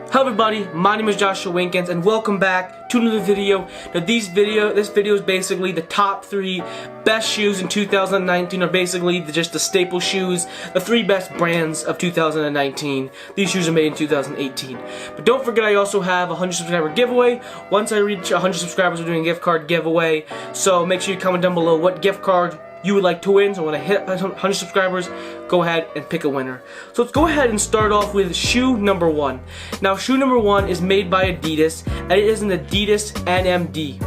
Hello everybody, my name is Joshua Winkins and welcome back to another video. Now this video is basically the top 3 best shoes in 2019, or basically just the staple shoes, the 3 best brands of 2019. These shoes are made in 2018. But don't forget, I also have a 100 subscriber giveaway. Once I reach 100 subscribers, we're doing a gift card giveaway. So make sure you comment down below what gift card you would like to win. So when I hit 100 subscribers, go ahead and pick a winner. So let's go ahead and start off with shoe number 1. Now shoe number 1 is made by Adidas, and it is an Adidas NMD.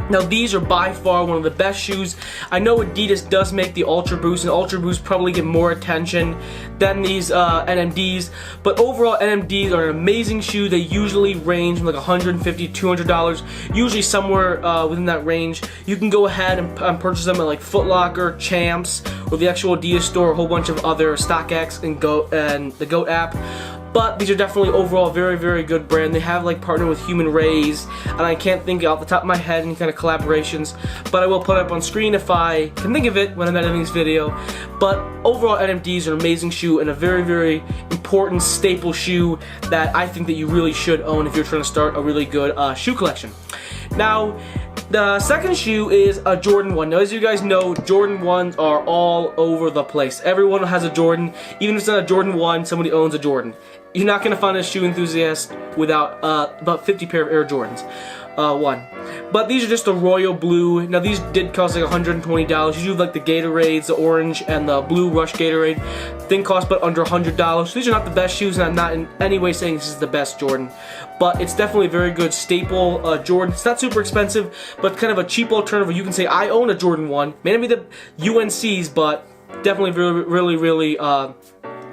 Now these are by far one of the best shoes. I know Adidas does make the Ultra Boost, and Ultra Boost probably get more attention than these NMDs, but overall NMDs are an amazing shoe. They usually range from like $150 to $200, usually somewhere within that range. You can go ahead and purchase them at like Foot Locker, Champs, or the actual Adidas store, a whole bunch of other StockX and the Goat app. But these are definitely overall very, very good brand. They have like partnered with Human Rays, and I can't think off the top of my head any kind of collaborations, but I will put it up on screen if I can think of it when I'm editing this video. But overall, NMDs are an amazing shoe and a very, very important staple shoe that I think that you really should own if you're trying to start a really good shoe collection. Now, the second shoe is a Jordan 1. Now, as you guys know, Jordan 1s are all over the place. Everyone has a Jordan. Even if it's not a Jordan 1, somebody owns a Jordan. You're not going to find a shoe enthusiast without about 50 pair of Air Jordans. But these are just the royal blue. Now these did cost like $120. Usually like the Gatorades, the orange, and the blue Rush Gatorade thing cost but under $100. So these are not the best shoes, and I'm not in any way saying this is the best Jordan. But it's definitely a very good staple Jordan. It's not super expensive, but kind of a cheap alternative where you can say, I own a Jordan 1. May not be the UNC's, but definitely really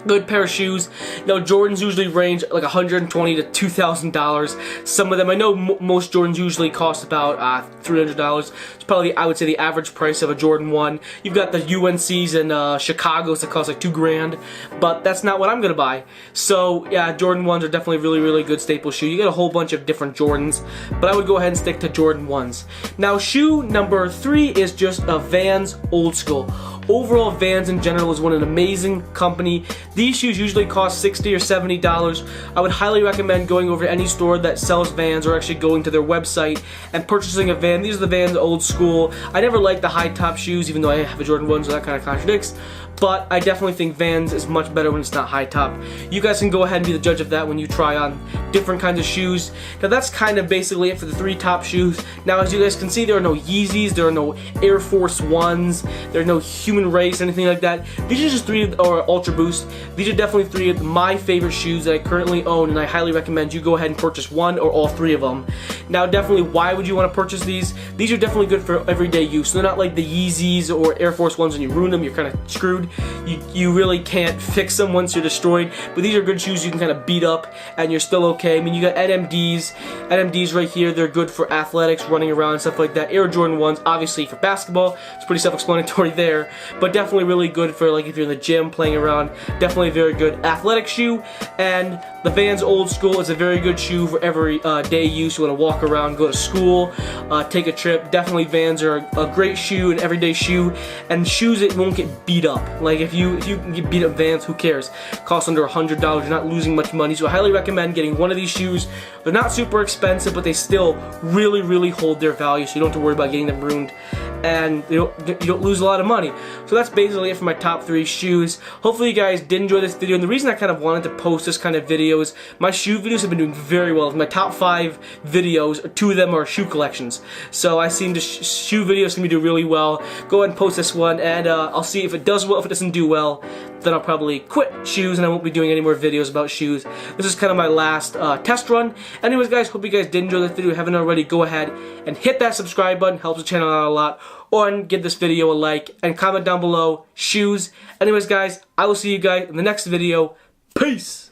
good pair of shoes. Now Jordans usually range like $120 to $2,000. Some of them, I know most Jordans usually cost about $300. It's probably, I would say, the average price of a Jordan 1. You've got the UNC's and Chicago's that cost like $2 grand, but that's not what I'm gonna buy. So yeah, Jordan 1s are definitely really good staple shoe. You get a whole bunch of different Jordans, but I would go ahead and stick to Jordan 1s. Now shoe number 3 is just a Vans Old School. Overall, Vans in general is an amazing company. These shoes usually cost $60 or $70. I would highly recommend going over to any store that sells Vans, or actually going to their website and purchasing a Van. These are the Vans Old School. I never liked the high top shoes, even though I have a Jordan 1, so that kind of contradicts. But I definitely think Vans is much better when it's not high top. You guys can go ahead and be the judge of that when you try on different kinds of shoes. Now that's kind of basically it for the 3 top shoes. Now as you guys can see, there are no Yeezys, there are no Air Force Ones, there are no Human Race, anything like that. These are just 3, or Ultra Boost. These are definitely 3 of my favorite shoes that I currently own, and I highly recommend you go ahead and purchase one or all 3 of them. Now definitely, why would you want to purchase these? These are definitely good for everyday use. They're not like the Yeezys or Air Force Ones. When you ruin them, you're kind of screwed. You really can't fix them once you're destroyed. But these are good shoes you can kind of beat up and you're still okay. I mean, you got NMDs right here. They're good for athletics, running around and stuff like that. Air Jordan 1s, obviously for basketball. It's pretty self-explanatory there. But definitely really good for like if you're in the gym playing around. Definitely a very good athletic shoe. And the Vans Old School is a very good shoe for every day use. You want to walk around, go to school, take a trip. Definitely Vans are a great shoe, an everyday shoe, and shoes that won't get beat up. Like if you can get beat up Vans, who cares? Cost under $100, you're not losing much money. So I highly recommend getting one of these shoes. They're not super expensive, but they still really hold their value, so you don't have to worry about getting them ruined, and you don't lose a lot of money. So that's basically it for my top 3 shoes. Hopefully you guys did enjoy this video, and the reason I kind of wanted to post this kind of video is my shoe videos have been doing very well. My top 5 videos, 2 of them are shoe collections. So I seem to shoe videos seem to do really well. Go ahead and post this one, and I'll see if it does well. If it doesn't do well, then I'll probably quit shoes and I won't be doing any more videos about shoes. This is kind of my last test run. Anyways guys, hope you guys did enjoy this video. If you haven't already, go ahead and hit that subscribe button. Helps the channel out a lot. Or give this video a like and comment down below shoes. Anyways guys, I will see you guys in the next video. Peace!